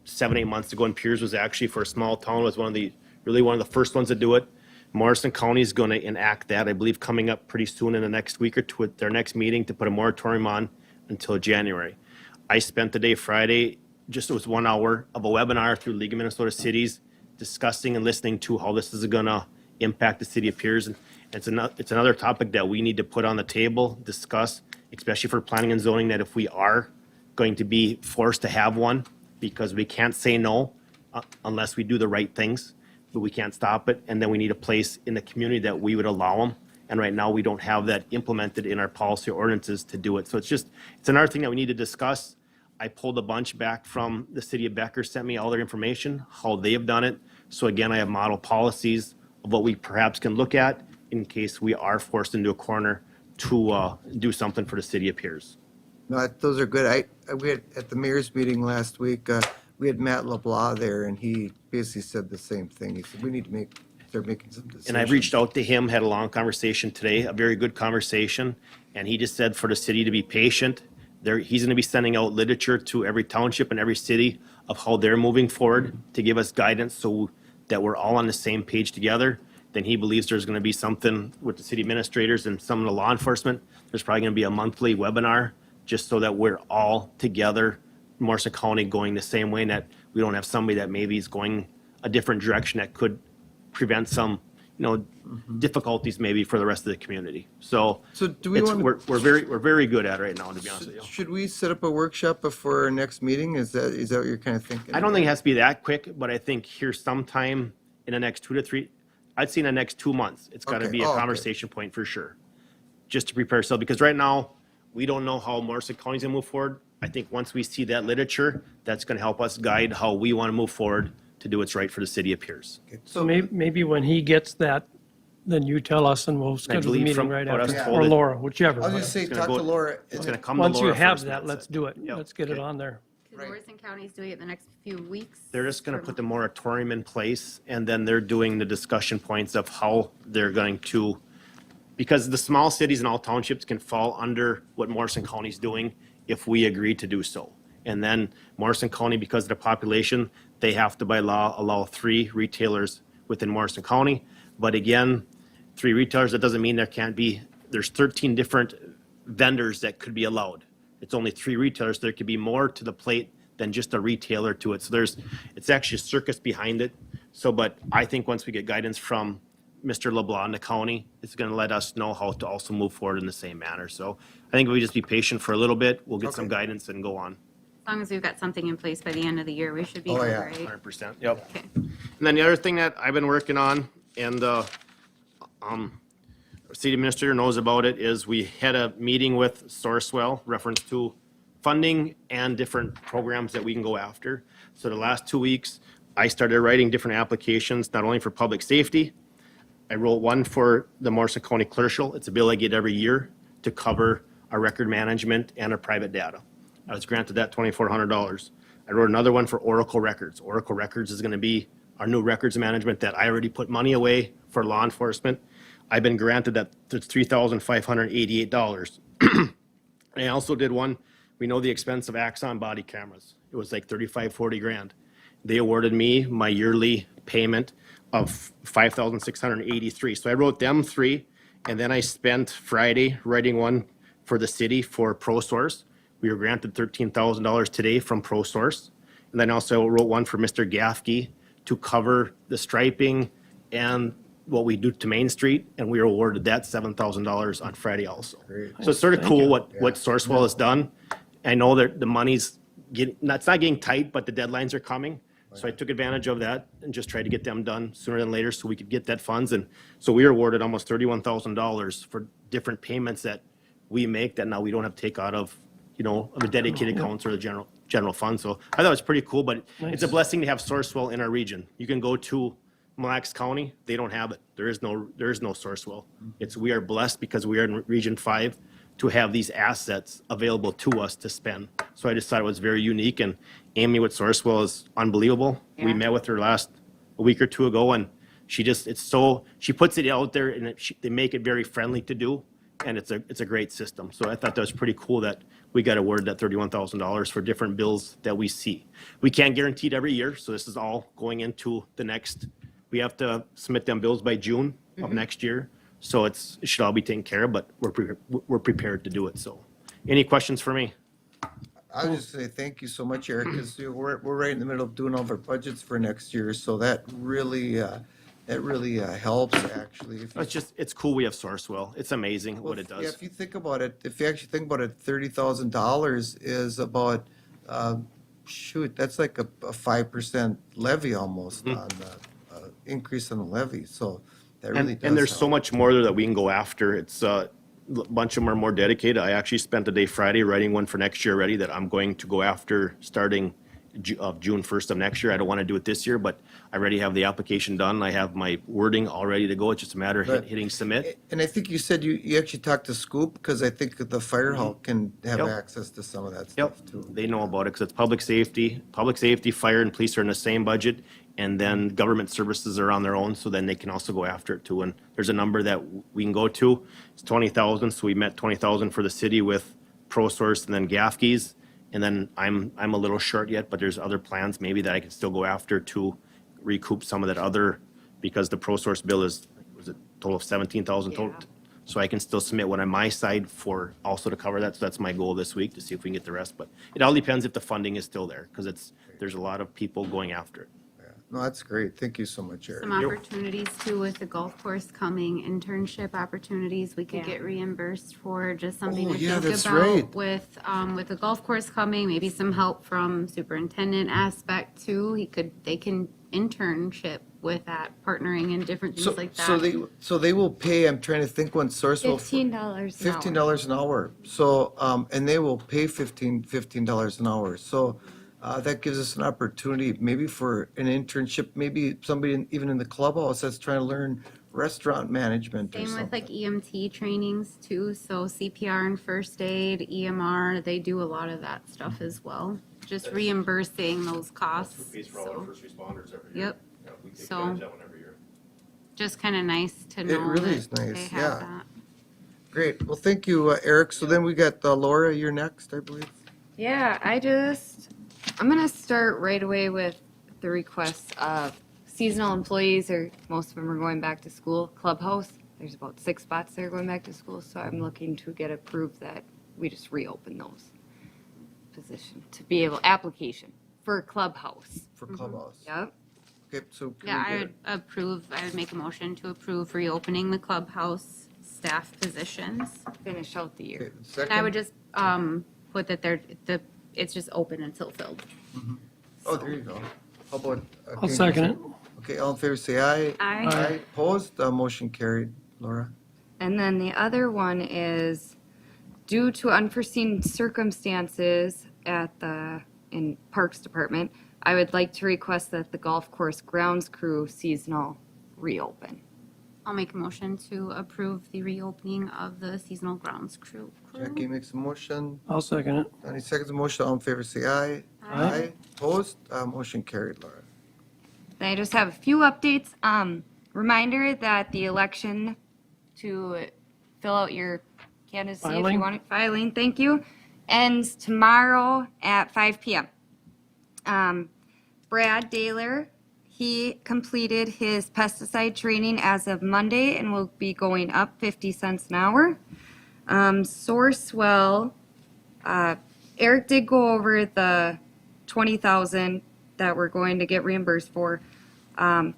7-8 months ago, and Pierz was actually, for a small town, was one of the first ones to do it. Morrison County is going to enact that, I believe, coming up pretty soon in the next week or two at their next meeting to put a moratorium on until January. I spent the day Friday, it was 1 hour of a webinar through League of Minnesota Cities discussing and listening to how this is going to impact the city of Pierz. And it's another topic that we need to put on the table, discuss, especially for planning and zoning, that if we are going to be forced to have one, because we can't say no unless we do the right things, but we can't stop it. And then we need a place in the community that we would allow them. And right now, we don't have that implemented in our policy ordinances to do it. So it's another thing that we need to discuss. I pulled a bunch back from the city of Becker, sent me all their information, how they have done it. So again, I have model policies of what we perhaps can look at in case we are forced into a corner to do something for the city of Pierz. No, those are good. We had, at the mayor's meeting last week, we had Matt LeBlanc there, and he basically said the same thing. He said, we need to start making some decisions. And I've reached out to him, had a long conversation today, a very good conversation. And he just said for the city to be patient. He's going to be sending out literature to every township and every city of how they're moving forward to give us guidance so that we're all on the same page together. Then he believes there's going to be something with the city administrators and some of the law enforcement. There's probably going to be a monthly webinar just so that we're all together, Morrison County, going the same way, and that we don't have somebody that maybe is going a different direction that could prevent some, difficulties maybe for the rest of the community. So do we want to, we're very good at it right now, to be honest with you. should we set up a workshop before our next meeting? Is that what you're kind of thinking? I don't think it has to be that quick, but I think here sometime in the next 2 to 3, I'd say in the next 2 months, it's got to Okay. be a Oh, okay. conversation point for sure. Just to prepare ourselves, because right now, we don't know how Morrison County's gonna move forward. I think once we see that literature, that's gonna help us guide how we want to move forward to do what's right for the city of Pierz. So maybe when he gets that, then you tell us and we'll schedule the believe meeting from right what I was after, told, or it- Laura, whichever. I'll just say, It's gonna talk to go- Laura. It's gonna come to Once you Laura have first, that, and let's that's do it. Yep. Let's get it on there. Because Morrison County's doing it the next few weeks. They're just gonna put the moratorium in place, and then they're doing the discussion points of how they're going to, because the small cities and all townships can fall under what Morrison County's doing if we agree to do so. And then Morrison County, because of the population, they have to by law allow 3 retailers within Morrison County. But again, 3 retailers, that doesn't mean there's 13 different vendors that could be allowed. It's only 3 retailers. There could be more to the plate than just a retailer to it. So it's actually a circus behind it. So, but I think once we get guidance from Mr. LeBlanc in the county, it's going to let us know how to also move forward in the same manner. So I think if we just be patient for a little bit, we'll get some Okay. guidance and go on. As long as we've got something in place by the end of the year, we should be Oh, good, yeah. right? 100%, yep. Okay. And then the other thing that I've been working on, and city administrator knows about it, is we had a meeting with Sourcewell, reference to funding and different programs that we can go after. So the last 2 weeks, I started writing different applications, not only for public safety. I wrote one for the Morrison County Clerkship. It's a bill I get every year to cover our record management and our private data. I was granted that $2,400. I wrote another one for Oracle Records. Oracle Records is going to be our new records management that I already put money away for law enforcement. I've been granted that it's $3,588. I also did one, we know the expense of Axon body cameras. It was like 35, 40 grand. They awarded me my yearly payment of $5,683. So I wrote them 3, and then I spent Friday writing one for the city for ProSource. We were granted $13,000 today from ProSource. And then also wrote one for Mr. Gaffkey to cover the striping and what we do to Main Street, and we were awarded that $7,000 on Friday also. So it's sort of cool what Sourcewell has done. I know that the money's it's not getting tight, but the deadlines are coming. So I took advantage of that and just tried to get them done sooner than later so we could get that funds. And so we were awarded almost $31,000 for different payments that we make that now we don't have to take out of, of a dedicated accounts or the general fund. So I thought it was pretty cool, but it's a blessing to have Sourcewell in our region. You can go to Mille Lacs County, they don't have it. There is no Sourcewell. We are blessed because we are in Region 5 to have these assets available to us to spend. So I just thought it was very unique, and Amy with Sourcewell is unbelievable. We Yeah. met with her a week or 2 ago, and she puts it out there, and they make it very friendly to do, and it's a great system. So I thought that was pretty cool that we got awarded that $31,000 for different bills that we see. We can't guarantee it every year, so this is all going into the next we have to submit them bills by June of next year. So it should all be taken care of, but we're prepared to do it, so. Any questions for me? I would just say thank you so much, Eric, because we're right in the middle of doing all of our budgets for next year, so that really helps, actually. If you- It's cool we have Sourcewell. It's amazing Well, what it Yeah, does. if you think about it, if you actually think about it, $30,000 is about, that's like a 5% levy almost on the increase in the levy, so that really does And there's so help. much more there that we can go after. It's, a bunch of them are more dedicated. I actually spent a day Friday writing one for next year already that I'm going to go after starting June 1st of next year. I don't want to do it this year, but I already have the application done. I have my wording all ready to go. It's just a matter of But- hitting submit. And I think you said you actually talked to Scoop, because I think the fire hall can have Yep. access to some of that Yep, stuff too. they know about it because it's public safety. Public safety, fire and police are in the same budget. And then government services are on their own, so then they can also go after it too. And there's a number that we can go to. It's 20,000, so we met 20,000 for the city with ProSource and then Gafke's. And then I'm a little short yet, but there's other plans maybe that I can still go after to recoup some of that other, because the ProSource bill was it total of 17,000 total? Yeah. So I can still submit one on my side for also to cover that. So that's my goal this week, to see if we can get the rest. But it all depends if the funding is still there, because there's a lot of people going after it. Yeah. No, that's great. Thank you so much, Eric. Some opportunities too with the golf course coming, internship opportunities we could Yeah. get reimbursed for, just something Oh, to yeah, think that's about right. with the golf course coming, maybe some help from superintendent aspect too. They can internship with that, partnering and different things like that. So they will pay, I'm trying to think when Sourcewell. $15 an hour. $15 an hour. So, and they will pay $15 an hour. So that gives us an opportunity maybe for an internship, maybe somebody even in the clubhouse that's trying to learn restaurant management or Same with something. like EMT trainings too, so CPR and first aid, EMR, they do a lot of that stuff as well. Just reimbursing those costs. So, first responders every Yep. Yeah, we take advantage of that one every year. just kind of nice to know really that is nice, they yeah. have that. Great. Well, thank you, Eric. So then we got Laura, you're next, I believe. Yeah, I'm gonna start right away with the requests of seasonal employees, or most of them are going back to school, clubhouse. There's about 6 spots that are going back to school, so I'm looking to get approved that we just reopen those position to be able, application for clubhouse. For clubhouse. Yep. Okay, so can Yeah, we I get I would make a motion to approve reopening the clubhouse staff positions. Finish out the year. okay, And second? I would just, put that it's just open until filled. Oh, there you go. How about? I'll second it. Okay, all in favor, say aye. Aye. Aye. Opposed? Motion carried. Laura? And then the other one is due to unforeseen circumstances in Parks Department, I would like to request that the golf course grounds crew seasonal reopen. I'll make a motion to approve the reopening of the seasonal grounds crew. Jackie makes a motion. I'll second it. Donnie seconds the motion. All in favor, say aye. Aye. Opposed? Motion carried, Laura. Then I just have a few updates. Reminder that the election to fill out your candidacy if Filing. you want it, filing, thank you, ends tomorrow at 5 p.m. Brad Daler, he completed his pesticide training as of Monday and will be going up 50 cents an hour. Sourcewell, Eric did go over the 20,000 that we're going to get reimbursed for.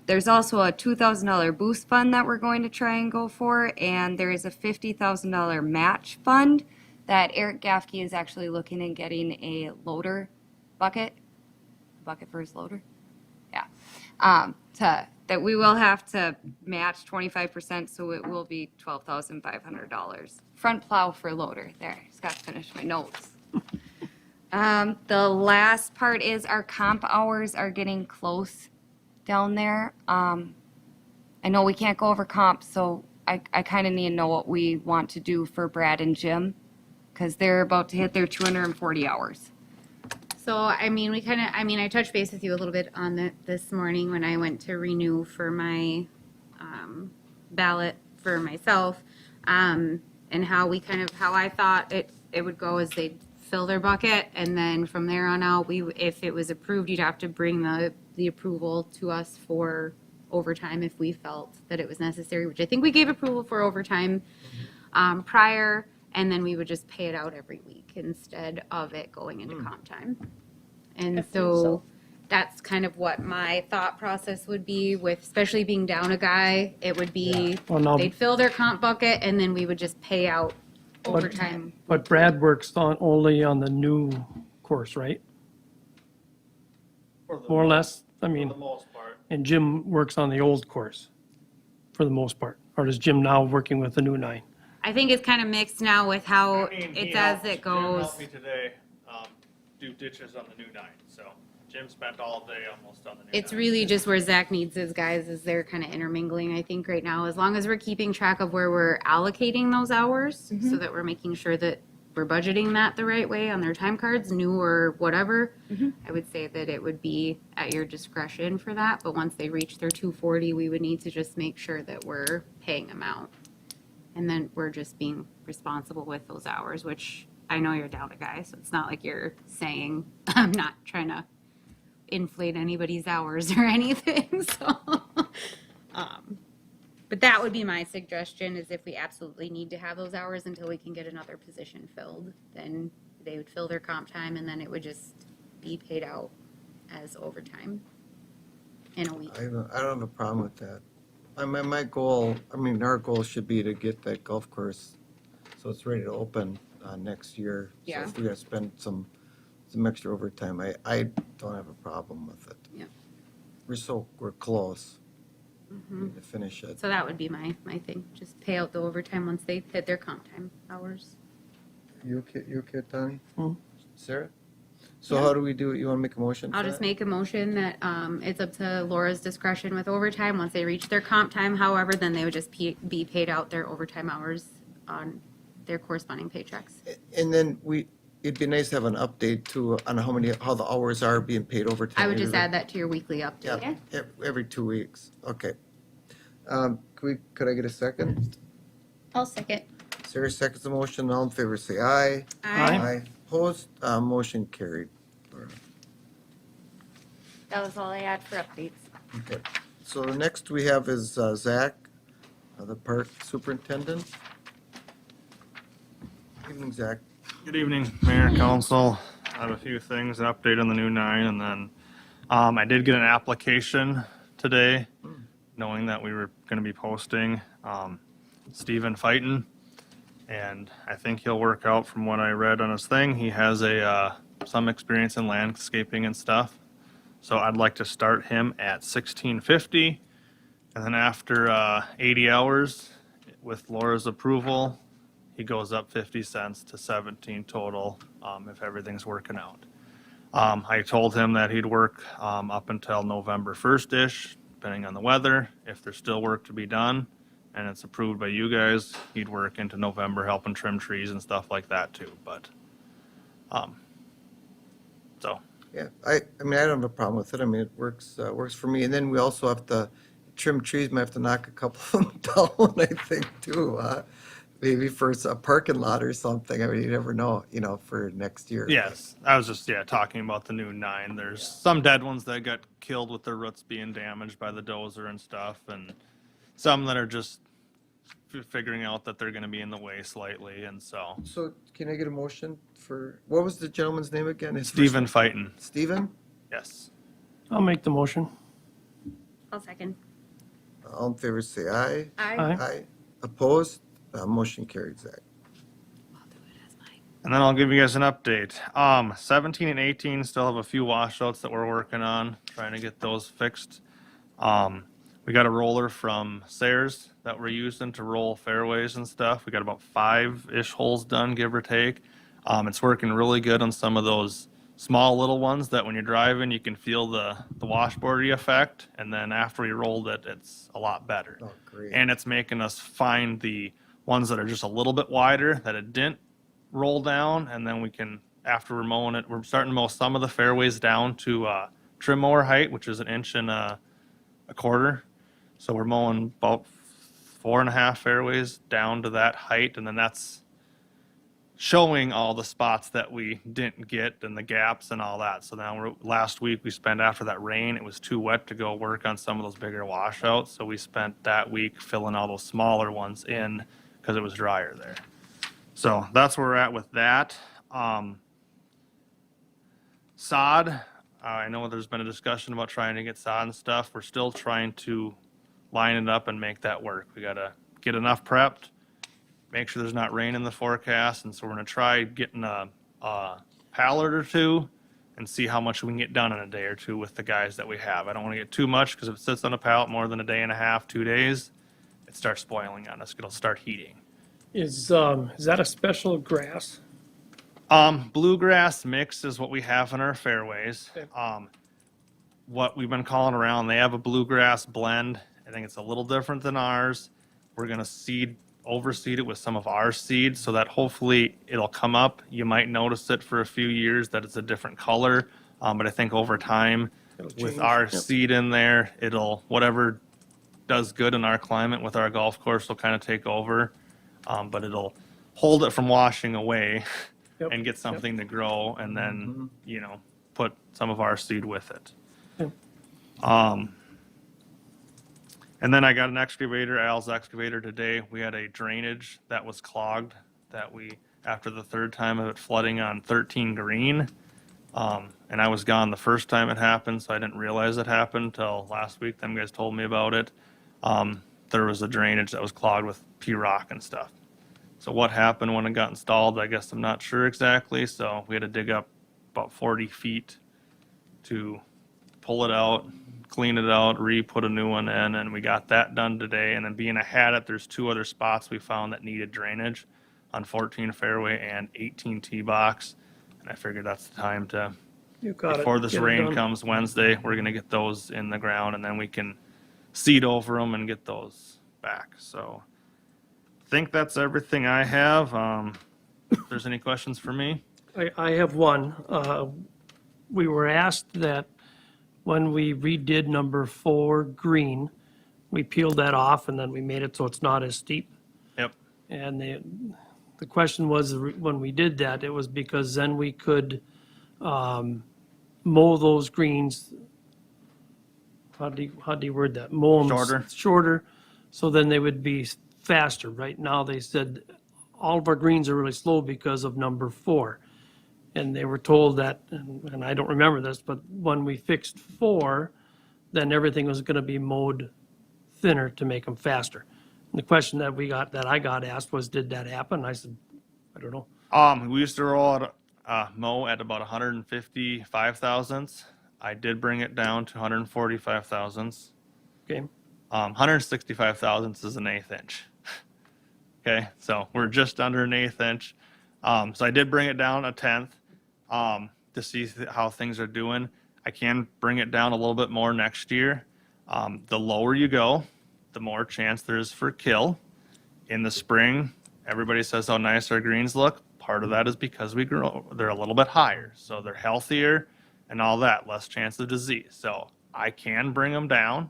There's also a $2,000 boost fund that we're going to try and go for, and there is a $50,000 match fund that Eric Gafke is actually looking at getting a loader bucket for his loader. Yeah. That we will have to match 25%, so it will be $12,500. Front plow for loader. There, just got to finish my notes. The last part is our comp hours are getting close down there. I know we can't go over comp, so I kind of need to know what we want to do for Brad and Jim, because they're about to hit their 240 hours. So, I touched base with you a little bit on this morning when I went to renew for my ballot for myself, and how I thought it would go is they'd fill their bucket, and then from there on out, if it was approved, you'd have to bring the approval to us for overtime if we felt that it was necessary, which I think we gave approval for overtime prior, and then we would just pay it out every week instead of it going into comp time. And so that's kind of what my thought process would be with, especially being down a guy, it would be, Well, no. they'd fill their comp bucket and then we would just pay out overtime. But Brad works on, only on the new course, right? More or less, I mean. For the most part. And Jim works on the old course, for the most part. Or is Jim now working with the new 9? I think it's kind of mixed now with how I mean, he it's as helped- it Jim goes. helped me today, do ditches on the new 9, so Jim spent all day almost on the new 9. It's really just where Zach needs his guys is they're kind of intermingling, I think, right now. As long as we're keeping track of where we're allocating those hours so that we're making sure that we're budgeting that the right way on their time cards, new or whatever. I would say that it would be at your discretion for that. But once they reach their 240, we would need to just make sure that we're paying them out. And then we're just being responsible with those hours, which I know you're down a guy, so it's not like you're saying, I'm not trying to inflate anybody's hours or anything, so. But that would be my suggestion, is if we absolutely need to have those hours until we can get another position filled, then they would fill their comp time and then it would just be paid out as overtime in a week. I don't have a problem with that. My goal, our goal should be to get that golf course so it's ready to open next year. Yeah. So if we gotta spend some extra overtime, I don't have a problem with it. Yeah. We're close. We need to finish it. So that would be my thing, just pay out the overtime once they hit their comp time hours. You okay, Tony? Hmm. Sarah? So how do we do it? You wanna make a motion for I'll just that? make a motion that it's up to Laura's discretion with overtime. Once they reach their comp time, however, then they would just be paid out their overtime hours on their corresponding paychecks. And then it'd be nice to have an update too on how the hours are being paid overtime. I would just add that to your weekly update. Yeah, every 2 weeks. Okay. Could I get a second? I'll second. Sarah seconds the motion. All in favor, say aye. Aye. Opposed? Motion carried. That was all I had for updates. Okay. So the next we have is Zach, the park superintendent. Evening, Zach. Good evening, Mayor and Council. I have a few things, an update on the new 9, and then I did get an application today, knowing that we were going to be posting Stephen Fighton, and I think he'll work out from what I read on his thing. He has some experience in landscaping and stuff, so I'd like to start him at $16.50, and then after 80 hours, with Laura's approval, he goes up 50 cents to 17 total if everything's working out. I told him that he'd work up until November 1st-ish, depending on the weather. If there's still work to be done and it's approved by you guys, he'd work into November helping trim trees and stuff like that too. But, so. Yeah, I don't have a problem with it. It works for me. And then we also have to trim trees. Might have to knock a couple of them down, I think, too. Maybe for a parking lot or something. You never know, for next year. Yes, I was just, talking about the new 9. There's some dead ones that got killed with their roots being damaged by the dozer and stuff, and some that are just figuring out that they're gonna be in the way slightly, and so. So can I get a motion for, what was the gentleman's name again? His first Stephen name? Fighton, Stephen? yes. I'll make the motion. I'll second. All in favor, say aye. Aye. Aye. Opposed? Motion carried, Zach. I'll do it as mine. And then I'll give you guys an update. 17 and 18 still have a few washouts that we're working on, trying to get those fixed. We got a roller from Sayers that we're using to roll fairways and stuff. We got about 5-ish holes done, give or take. It's working really good on some of those small little ones that when you're driving, you can feel the washboardy effect. And then after we rolled it, it's a lot better. Oh, great. And it's making us find the ones that are just a little bit wider that it didn't roll down, and then we can, after we're mowing it, we're starting to mow some of the fairways down to trim mower height, which is 1 1/4 inches. So we're mowing about 4.5 fairways down to that height, and then that's showing all the spots that we didn't get and the gaps and all that. So now last week we spent, after that rain, it was too wet to go work on some of those bigger washouts. So we spent that week filling all those smaller ones in because it was drier there. So that's where we're at with that. Sod, I know there's been a discussion about trying to get sod and stuff. We're still trying to line it up and make that work. We got to get enough prepped, make sure there's not rain in the forecast, and so we're going to try getting a pallet or two and see how much we can get done in a day or two with the guys that we have. I don't want to get too much, because if it sits on a pallet more than a day and a half, 2 days, it starts spoiling on us. It'll start heating. Is that a special grass? Bluegrass mix is what we have in our fairways. Okay. What we've been calling around, they have a bluegrass blend. I think it's a little different than ours. We're going to overseed it with some of our seed so that hopefully it'll come up. You might notice it for a few years that it's a different color, but I think over time with change. our Yep. seed in there, whatever does good in our climate with our golf course will kind of take over, but it'll hold it from washing away. Yep. And get something to grow, and then, put some of our seed with it. Yep. And then I got an excavator, Al's excavator today. We had a drainage that was clogged after the third time of it flooding on 13 Green. And I was gone the first time it happened, so I didn't realize it happened until last week. Them guys told me about it. There was a drainage that was clogged with P-rock and stuff. So what happened when it got installed, I guess I'm not sure exactly. So we had to dig up about 40 feet to pull it out, clean it out, put a new one in, and we got that done today. And then being I had it, there's 2 other spots we found that needed drainage on 14 fairway and 18 tee box. And I figured that's the time to, You got it. before this Get it rain done. comes Wednesday, we're going to get those in the ground, and then we can seed over them and get those back. So I think that's everything I have. If there's any questions for me? I have one. We were asked that when we redid number 4 Green, we peeled that off and then we made it so it's not as steep. Yep. And the question was, when we did that, it was because then we could mow those greens. How do you word that? Mow them Shorter. shorter, so then they would be faster. Right now, they said all of our greens are really slow because of number 4. And they were told that, and I don't remember this, but when we fixed 4, then everything was going to be mowed thinner to make them faster. And the question that I got asked was, did that happen? I said, I don't know. We used to roll at mow at about 155 thousandths. I did bring it down to 145 thousandths. Okay. 165 thousandths is an 1/8 inch. Okay, so we're just under an 1/8 inch. So I did bring it down a 1/10 to see how things are doing. I can bring it down a little bit more next year. The lower you go, the more chance there is for kill. In the spring, everybody says how nice our greens look. Part of that is because they're a little bit higher, so they're healthier and all that, less chance of disease. So I can bring them down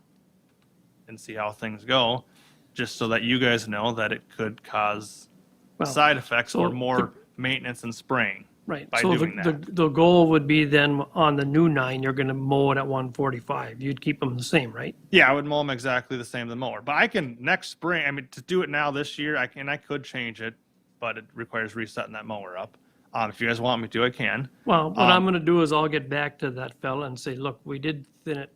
and see how things go, just so that you guys know that it could cause side effects or more maintenance and spraying. Right. By So doing that. the goal would be then on the new 9, you're going to mow it at 145. You'd keep them the same, right? Yeah, I would mow them exactly the same as the mower. But I can next spring, to do it now this year, I could change it, but it requires resetting that mower up. If you guys want me to, I can. Well, what I'm going to do is I'll get back to that fella and say, look, we did thin it.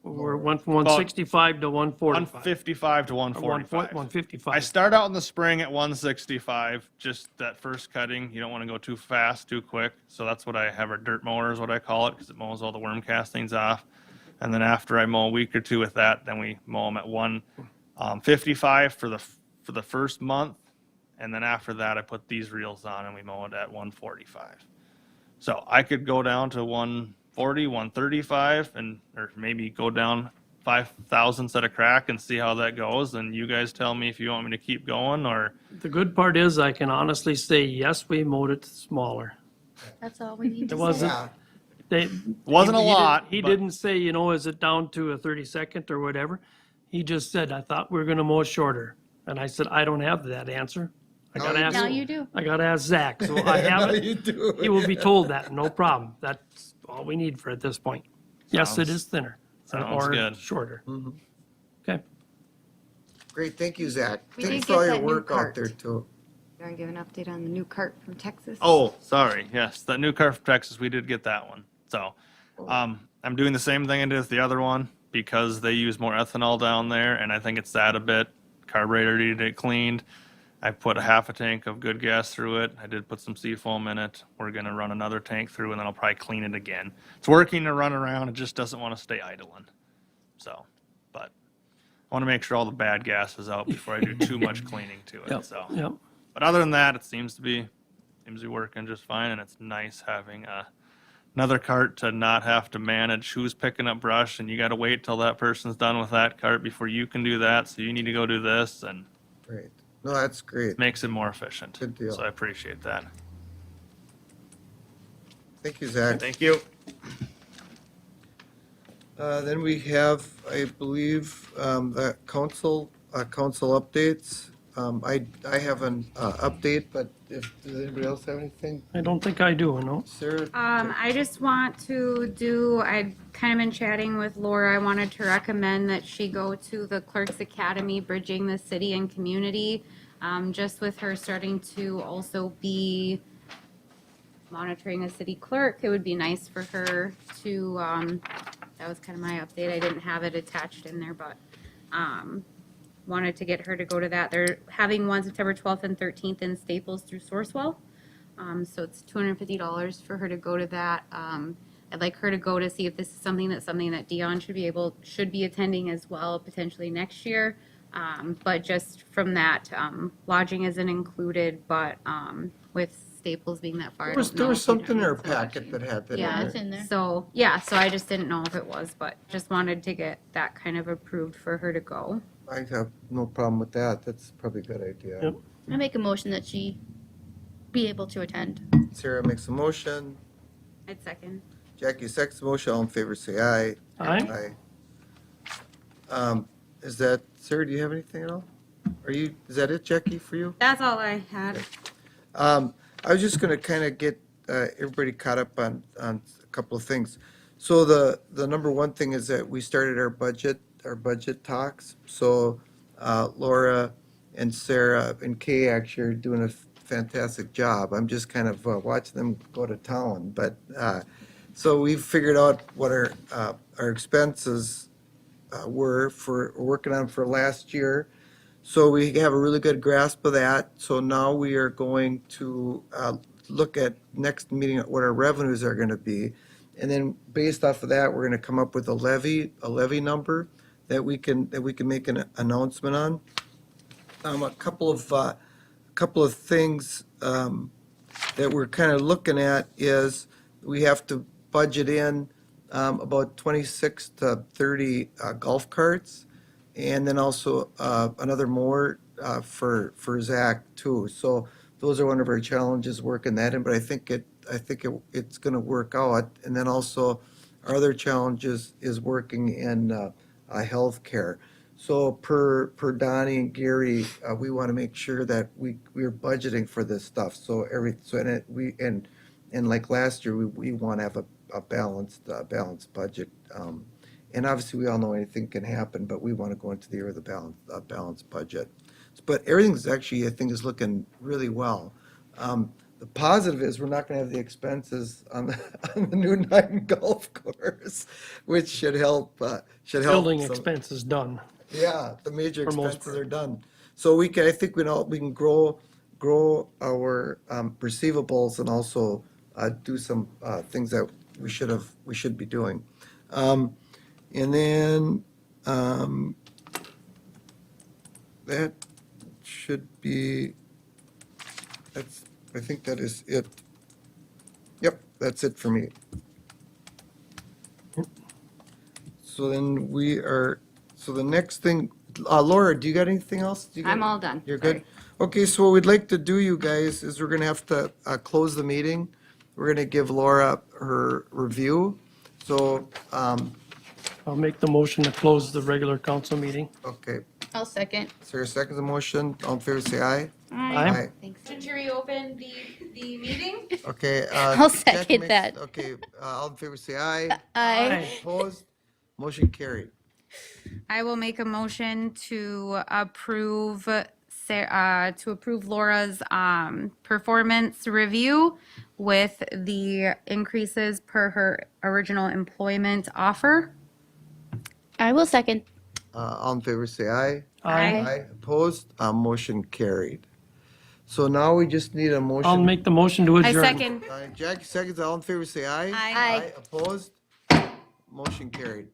We went from 165 to 145. 155 to 145. 155. I start out in the spring at 165, just that first cutting. You don't want to go too fast, too quick. So that's what I have, our dirt mower is what I call it, because it mows all the worm castings off. And then after I mow a week or two with that, then we mow them at 155 for the first month. And then after that, I put these reels on and we mow it at 145. So I could go down to 140, 135, or maybe go down 5 thousandths at a crack and see how that goes. And you guys tell me if you want me to keep going or. The good part is I can honestly say, yes, we mowed it smaller. That's all we need to It say. wasn't, Yeah. Wasn't a lot, He but- didn't say, is it down to a 32nd or whatever? He just said, I thought we were going to mow it shorter. And I said, I don't have that answer. I gotta you ask. Now you do. I gotta ask Zach, so I have Now it. you do. He will be told that, no problem. That's all we need for at this point. Yes, it Sounds- is thinner. sounds or good. Shorter. Mm-hmm. Okay. Great, thank you, Zach. We Thanks did for all get your that new work out cart. there too. You want to give an update on the new cart from Texas? Oh, sorry. Yes, that new car from Texas, we did get that one. So, I'm doing the same thing I did with the other one because they use more ethanol down there, and I think it's sat a bit. Carburetor needed it cleaned. I put a half a tank of good gas through it. I did put some seafoam in it. We're gonna run another tank through, and then I'll probably clean it again. It's working to run around. It just doesn't want to stay idling. So, but I want to make sure all the bad gas is out before I do too much cleaning to it. Yep, So. yep. But other than that, it seems to be working just fine, and it's nice having another cart to not have to manage who's picking up brush, and you got to wait till that person's done with that cart before you can do that. So you need to go do this, and Great. No, that's great. makes it more efficient. Good deal. So I appreciate that. Thank you, Zach. Thank you. Then we have, I believe, the council updates. I have an update, but does anybody else have anything? I don't think I do, no. Sarah? I just want to do, I'd kind of been chatting with Laura. I wanted to recommend that she go to the Clerks Academy, Bridging the City and Community. Just with her starting to also be monitoring a city clerk, it would be nice for her to, that was kind of my update. I didn't have it attached in there, but, wanted to get her to go to that. They're having one September 12th and 13th in Staples through Sourcewell. So it's $250 for her to go to that. I'd like her to go to see if this is something that Dion should be attending as well, potentially next year. But just from that, lodging isn't included, but, with Staples being that far. I don't There know was if you'd something in have our to packet lodging. that had that in Yeah, there. it's in there. So I just didn't know if it was, but just wanted to get that kind of approved for her to go. I have no problem with that. That's probably a good idea. Yep. I make a motion that she be able to attend. Sarah makes a motion. I'd second. Jackie seconds the motion. All in favor, say aye. Aye. Is that, Sarah, do you have anything at all? Is that it, Jackie, for you? That's all I had. I was just gonna kind of get everybody caught up on a couple of things. So the number one thing is that we started our budget talks. So Laura and Sarah and Kay actually are doing a fantastic job. I'm just kind of watching them go to town. But so we figured out what our expenses were for working on for last year. So we have a really good grasp of that. So now we are going to look at next meeting at what our revenues are going to be. And then based off of that, we're going to come up with a levy number that we can make an announcement on. A couple of things that we're kind of looking at is we have to budget in about 26 to 30 golf carts, and then also another more for Zach too. So those are one of our challenges working that in, but I think it's going to work out. And then also our other challenges is working in healthcare. So per Donnie and Gary, we want to make sure that we're budgeting for this stuff. And like last year, we want to have a balanced budget. And obviously, we all know anything can happen, but we want to go into the year with a balanced budget. But everything's actually, I think, is looking really well. The positive is we're not going to have the expenses on the new 9 golf course, which should help. Building some- expenses done. Yeah, the major For most expenses are done. So I think we can grow our receivables and also do some things that we should be doing. And then that should be, I think that is it. Yep, that's it for me. So then so the next thing, Laura, do you got anything else? I'm all done. You're good? Sorry. Okay, so what we'd like to do, you guys, is we're gonna have to close the meeting. We're gonna give Laura her review. So, I'll make the motion to close the regular council meeting. okay, I'll second. Sarah seconds the motion. All in favor, say aye. Aye. Motion to reopen the meeting? Okay. I'll Jack second makes- that. Okay, all in favor, say aye. Aye. Opposed? Motion carried. I will make a motion to approve Laura's performance review with the increases per her original employment offer. I will second. All in favor, say aye. Aye. Opposed? Motion carried. So now we just need a motion. I'll make the motion to I adjourn. second. Jackie seconds, all in favor, say aye. Aye. Opposed? Motion carried.